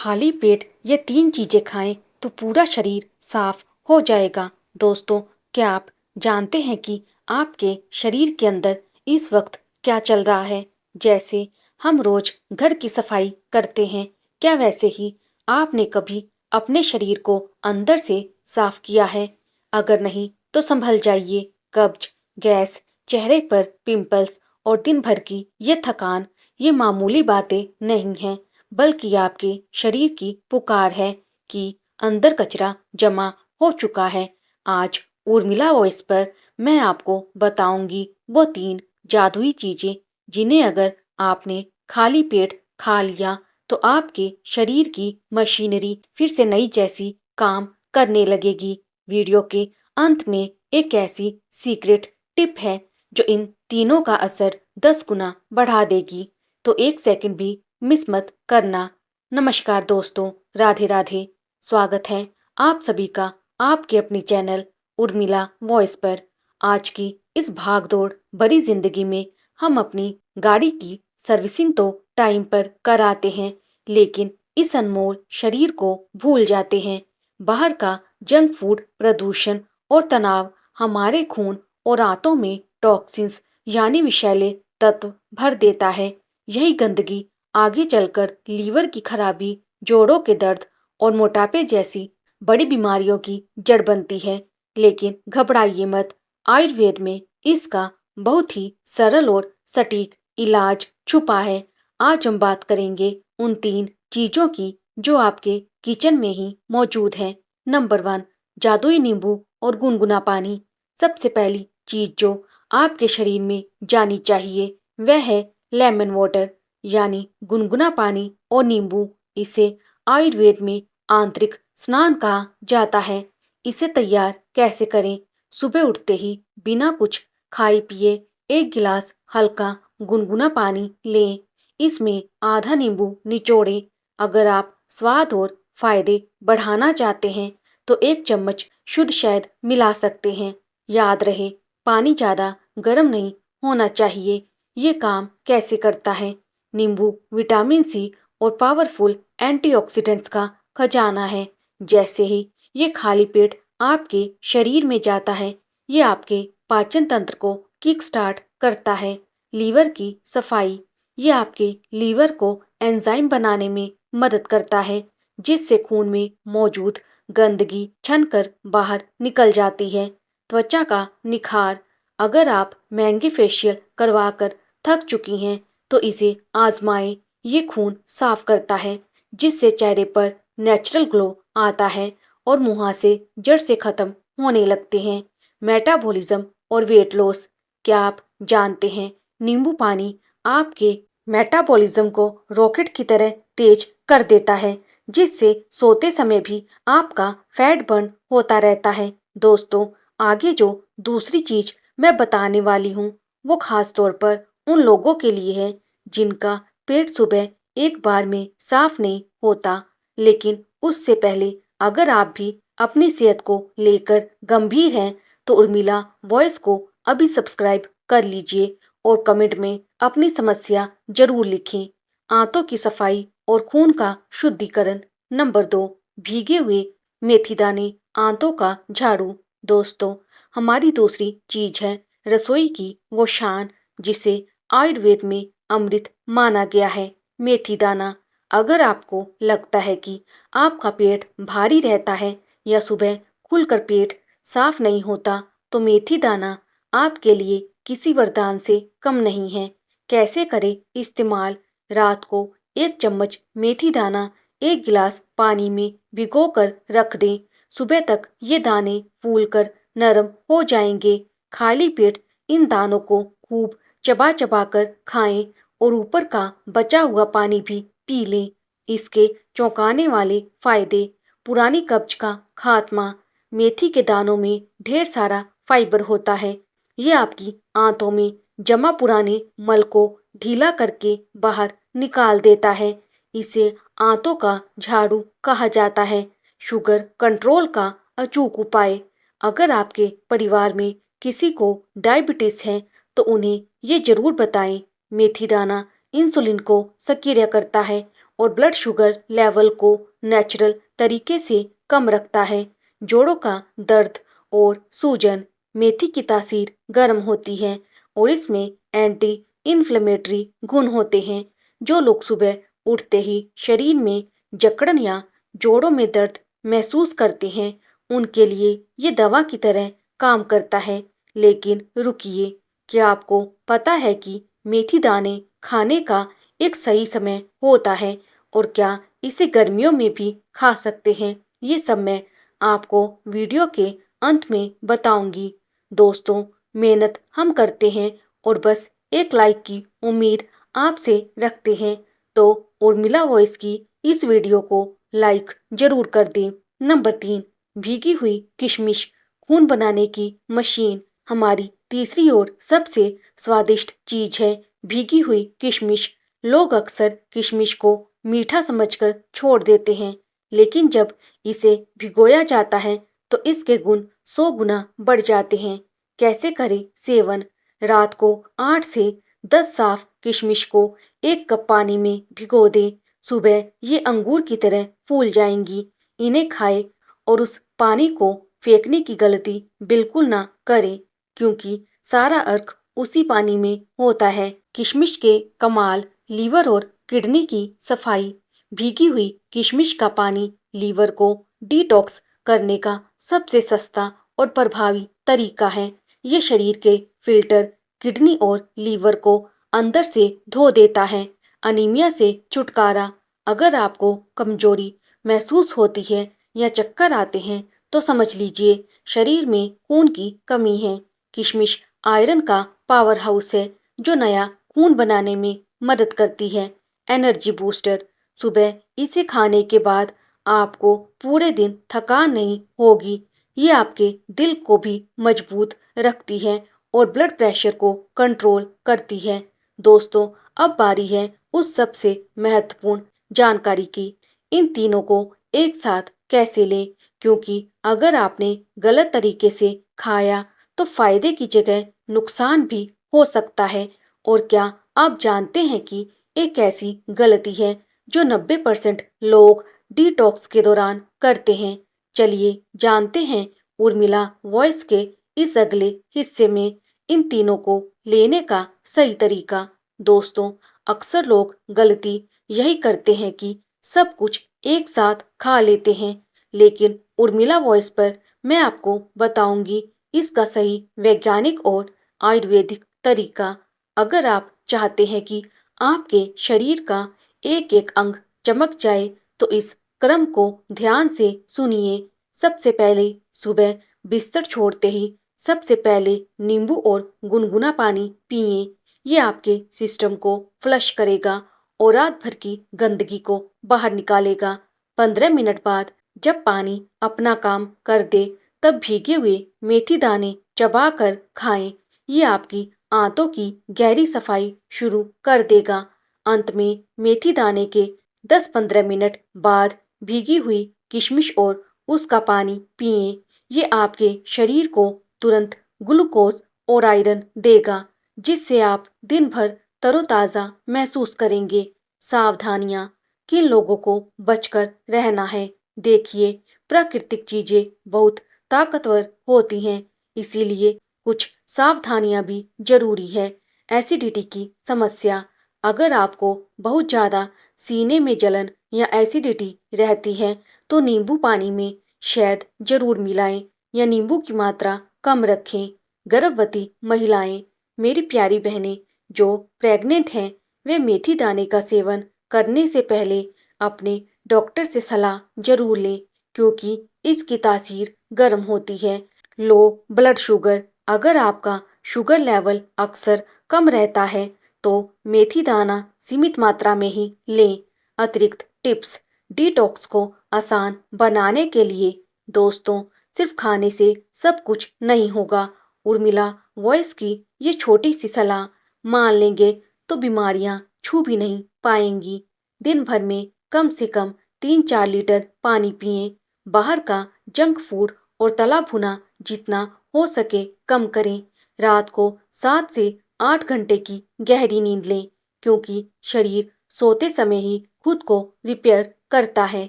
खाली पेट ये 3 चीज़ें खाएं तो पूरा शरीर साफ हो जाएगा। दोस्तों, क्या आप जानते हैं कि आपके शरीर के अंदर इस वक्त क्या चल रहा है? जैसे हम रोज घर की सफाई करते हैं, क्या वैसे ही आपने कभी अपने शरीर को अंदर से साफ किया है? अगर नहीं तो संभल जाइए। कब्ज, गैस, चेहरे पर पिंपल्स और दिन भर की ये थकान, ये मामूली बातें नहीं हैं, बल्कि आपके शरीर की पुकार है कि अंदर कचरा जमा हो चुका है। आज उर्मिला वॉइस पर मैं आपको बताऊंगी वो 3 जादुई चीजें जिन्हें अगर आपने खाली पेट खा लिया तो आपके शरीर की मशीनरी फिर से नई जैसी काम करने लगेगी। वीडियो के अंत में एक ऐसी सीक्रेट टिप है जो इन तीनों का असर 10 गुना बढ़ा देगी। तो एक सेकंड भी मिस मत करना। नमस्कार दोस्तों, राधे राधे। स्वागत है आप सभी का आपके अपनी चैनल उर्मिला वॉइस पर। आज की इस भागदौड़ भरी जिंदगी में हम अपनी गाड़ी की सर्विसिंग तो टाइम पर कराते हैं, लेकिन इस अनमोल शरीर को भूल जाते हैं। बाहर का जंक फूड, प्रदूषण और तनाव हमारे खून और आंतों में टॉक्सिन्स यानी विषैले तत्व भर देता है। यही गंदगी आगे चलकर लीवर की खराबी, जोड़ों के दर्द और मोटापे जैसी बड़ी बीमारियों की जड़ बनती है। लेकिन घबराइए मत, आयुर्वेद में इसका बहुत ही सरल और सटीक इलाज छुपा है। आज हम बात करेंगे उन 3 चीजों की जो आपके किचन में ही मौजूद है। नंबर 1, जादुई नींबू और गुनगुना पानी। सबसे पहली चीज जो आपके शरीर में जानी चाहिए वह है लेमन वाटर यानी गुनगुना पानी और नींबू। इसे आयुर्वेद में आंतरिक स्नान कहा जाता है। इसे तैयार कैसे करें? सुबह उठते ही बिना कुछ खाए पिए 1 गिलास हल्का गुनगुना पानी लें। इसमें आधा नींबू निचोड़ें। अगर आप स्वाद और फायदे बढ़ाना चाहते हैं तो 1 चम्मच शुद्ध शहद मिला सकते हैं। याद रहे, पानी ज़्यादा गर्म नहीं होना चाहिए। ये काम कैसे करता है? नींबू विटामिन सी और पावरफुल एंटीऑक्सीडेंट्स का खजाना है। जैसे ही ये खाली पेट आपके शरीर में जाता है, ये आपके पाचन तंत्र को किक स्टार्ट करता है। लीवर की सफाई, ये आपके लीवर को एंजाइम बनाने में मदद करता है, जिससे खून में मौजूद गंदगी छनकर बाहर निकल जाती है। त्वचा का निखार, अगर आप महंगे फेशियल करवाकर थक चुकी हैं तो इसे आजमाएं। ये खून साफ करता है, जिससे चेहरे पर नेचुरल ग्लो आता है और मुहासे जड़ से खत्म होने लगते हैं। मेटाबॉलिज्म और वेट लॉस, क्या आप जानते हैं नींबू पानी आपके मेटाबॉलिज्म को रॉकेट की तरह तेज कर देता है, जिससे सोते समय भी आपका फैट बर्न होता रहता है। दोस्तों, आगे जो दूसरी चीज मैं बताने वाली हूँ वो खास तौर पर उन लोगों के लिए है जिनका पेट सुबह एक बार में साफ नहीं होता। लेकिन उससे पहले अगर आप भी अपनी सेहत को लेकर गंभीर हैं तो उर्मिला वॉइस को अभी सब्सक्राइब कर लीजिए और कमेंट में अपनी समस्या जरूर लिखें। आंतों की सफाई और खून का शुद्धिकरण। नंबर 2, भीगे हुए मेथी दाने, आंतों का झाड़ू। दोस्तों, हमारी दूसरी चीज है रसोई की वो शान जिसे आयुर्वेद में अमृत माना गया है, मेथी दाना। अगर आपको लगता है कि आपका पेट भारी रहता है या सुबह खुलकर पेट साफ नहीं होता तो मेथी दाना आपके लिए किसी वरदान से कम नहीं है। कैसे करें इस्तेमाल? रात को 1 चम्मच मेथी दाना 1 गिलास पानी में भिगोकर रख दें। सुबह तक ये दाने फूलकर नरम हो जाएंगे। खाली पेट इन दानों को खूब चबा चबा कर खाएं और ऊपर का बचा हुआ पानी भी पी लें। इसके चौंकाने वाले फायदे: पुरानी कब्ज का खात्मा, मेथी के दानों में ढेर सारा फाइबर होता है। ये आपकी आंतों में जमा पुराने मल को ढीला करके बाहर निकाल देता है। इसे आंतों का झाड़ू कहा जाता है। शुगर कंट्रोल का अचूक उपाय, अगर आपके परिवार में किसी को डायबिटीज है तो उन्हें ये जरूर बताएं। मेथी दाना इंसुलिन को सक्रिय करता है और ब्लड शुगर लेवल को नेचुरल तरीके से कम रखता है। जोड़ों का दर्द और सूजन, मेथी की तासीर गर्म होती है और इसमें एंटी इन्फ्लेमेटरी गुण होते हैं। जो लोग सुबह उठते ही शरीर में जकड़न या जोड़ों में दर्द महसूस करते हैं, उनके लिए ये दवा की तरह काम करता है। लेकिन रुकिए, क्या आपको पता है कि मेथी दाने खाने का एक सही समय होता है और क्या इसे गर्मियों में भी खा सकते हैं? ये सब मैं आपको वीडियो के अंत में बताऊंगी। दोस्तों, मेहनत हम करते हैं और बस एक लाइक की उम्मीद आपसे रखते हैं, तो उर्मिला वॉइस की इस वीडियो को लाइक जरूर कर दें। नंबर 3, भीगी हुई किशमिश, खून बनाने की मशीन। हमारी तीसरी और सबसे स्वादिष्ट चीज है भीगी हुई किशमिश। लोग अक्सर किशमिश को मीठा समझकर छोड़ देते हैं, लेकिन जब इसे भिगोया जाता है तो इसके गुण 100 गुना बढ़ जाते हैं। कैसे करें सेवन? रात को 8 से 10 साफ किशमिश को 1 कप पानी में भिगो दें। सुबह ये अंगूर की तरह फूल जाएंगी। इन्हें खाएं और उस पानी को फेंकने की गलती बिल्कुल ना करें, क्योंकि सारा अर्क उसी पानी में होता है। किशमिश के कमाल, लीवर और किडनी की सफाई। भीगी हुई किशमिश का पानी लीवर को डिटॉक्स करने का सबसे सस्ता और प्रभावी तरीका है। ये शरीर के फिल्टर, किडनी और लीवर को अंदर से धो देता है। अनीमिया से छुटकारा। अगर आपको कमजोरी महसूस होती है या चक्कर आते हैं, तो समझ लीजिए शरीर में खून की कमी है। किशमिश आयरन का पावर हाउस है, जो नया खून बनाने में मदद करती है। Energy booster. सुबह इसे खाने के बाद आपको पूरे दिन थकान नहीं होगी। ये आपके दिल को भी मजबूत रखती है और ब्लड प्रेशर को कंट्रोल करती है। दोस्तों, अब बारी है उस सबसे महत्वपूर्ण जानकारी की। इन तीनों को एक साथ कैसे लें? क्योंकि अगर आपने गलत तरीके से खाया तो फायदे की जगह नुकसान भी हो सकता है। और क्या आप जानते हैं कि एक ऐसी गलती है जो 90% लोग डिटॉक्स के दौरान करते हैं? चलिए जानते हैं उर्मिला वॉइस के इस अगले हिस्से में इन तीनों को लेने का सही तरीका। दोस्तों, अक्सर लोग गलती यही करते हैं कि सब कुछ एक साथ खा लेते हैं, लेकिन उर्मिला वॉइस पर मैं आपको बताऊंगी इसका सही वैज्ञानिक और आयुर्वेदिक तरीका। अगर आप चाहते हैं कि आपके शरीर का एक एक अंग चमक जाए, तो इस क्रम को ध्यान से सुनिए। सबसे पहले सुबह बिस्तर छोड़ते ही सबसे पहले नींबू और गुनगुना पानी पिए। ये आपके सिस्टम को फ्लश करेगा और रात भर की गंदगी को बाहर निकालेगा। 15 मिनट बाद जब पानी अपना काम कर दे, तब भीगे हुए मेथी दाने चबाकर खाएं। ये आपकी आंतों की गहरी सफाई शुरू कर देगा। अंत में मेथी दाने के 10-15 मिनट बाद भीगी हुई किशमिश और उसका पानी पिएं। ये आपके शरीर को तुरंत ग्लूकोज और आयरन देगा, जिससे आप दिन भर तरोताजा महसूस करेंगे। सावधानियां। किन लोगों को बचकर रहना है? देखिए, प्राकृतिक चीजें बहुत ताकतवर होती हैं, इसीलिए कुछ सावधानियां भी जरूरी है। एसिडिटी की समस्या। अगर आपको बहुत ज़्यादा सीने में जलन या एसिडिटी रहती है, तो नींबू पानी में शहद जरूर मिलाएं या नींबू की मात्रा कम रखें। गर्भवती महिलाएं, मेरी प्यारी बहनें जो प्रेग्नेंट हैं, वे मेथी दाने का सेवन करने से पहले अपने डॉक्टर से सलाह जरूर लें, क्योंकि इसकी तासीर गर्म होती है। Low blood sugar. अगर आपका शुगर लेवल अक्सर कम रहता है, तो मेथी दाना सीमित मात्रा में ही लें। अतिरिक्त टिप्स डिटॉक्स को आसान बनाने के लिए। दोस्तों, सिर्फ खाने से सब कुछ नहीं होगा। उर्मिला वॉइस की ये छोटी सी सलाह मान लेंगे तो बीमारियां छू भी नहीं पाएंगी। दिन भर में कम से कम 3-4 लीटर पानी पिएं। बाहर का जंक फूड और तला भुना जितना हो सके कम करें। रात को 7 से 8 घंटे की गहरी नींद लें, क्योंकि शरीर सोते समय ही खुद को रिपेयर करता है।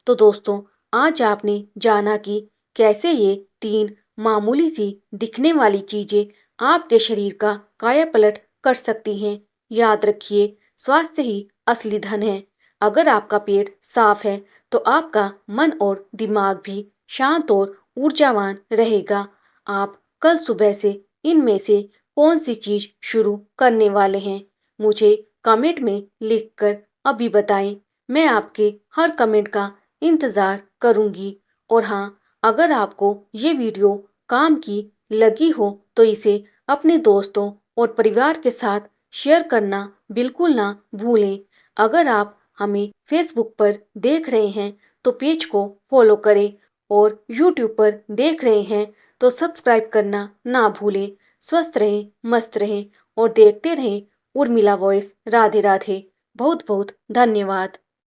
तो दोस्तों, आज आपने जाना कि कैसे ये 3 मामूली सी दिखने वाली चीज़ें आपके शरीर का कायापलट कर सकती हैं। याद रखिए, स्वास्थ्य ही असली धन है। अगर आपका पेट साफ है, तो आपका मन और दिमाग भी शांत और ऊर्जावान रहेगा। आप कल सुबह से इनमें से कौन सी चीज़ शुरू करने वाले हैं? मुझे कमेंट में लिखकर अभी बताएं। मैं आपके हर कमेंट का इंतज़ार करूंगी। और हाँ, अगर आपको ये वीडियो काम की लगी हो, तो इसे अपने दोस्तों और परिवार के साथ शेयर करना बिल्कुल ना भूलें। अगर आप हमें फेसबुक पर देख रहे हैं, तो पेज को फॉलो करें, और यूट्यूब पर देख रहे हैं तो सब्सक्राइब करना ना भूलें। स्वस्थ रहें, मस्त रहें और देखते रहें उर्मिला वॉइस। राधे राधे। बहुत बहुत धन्यवाद।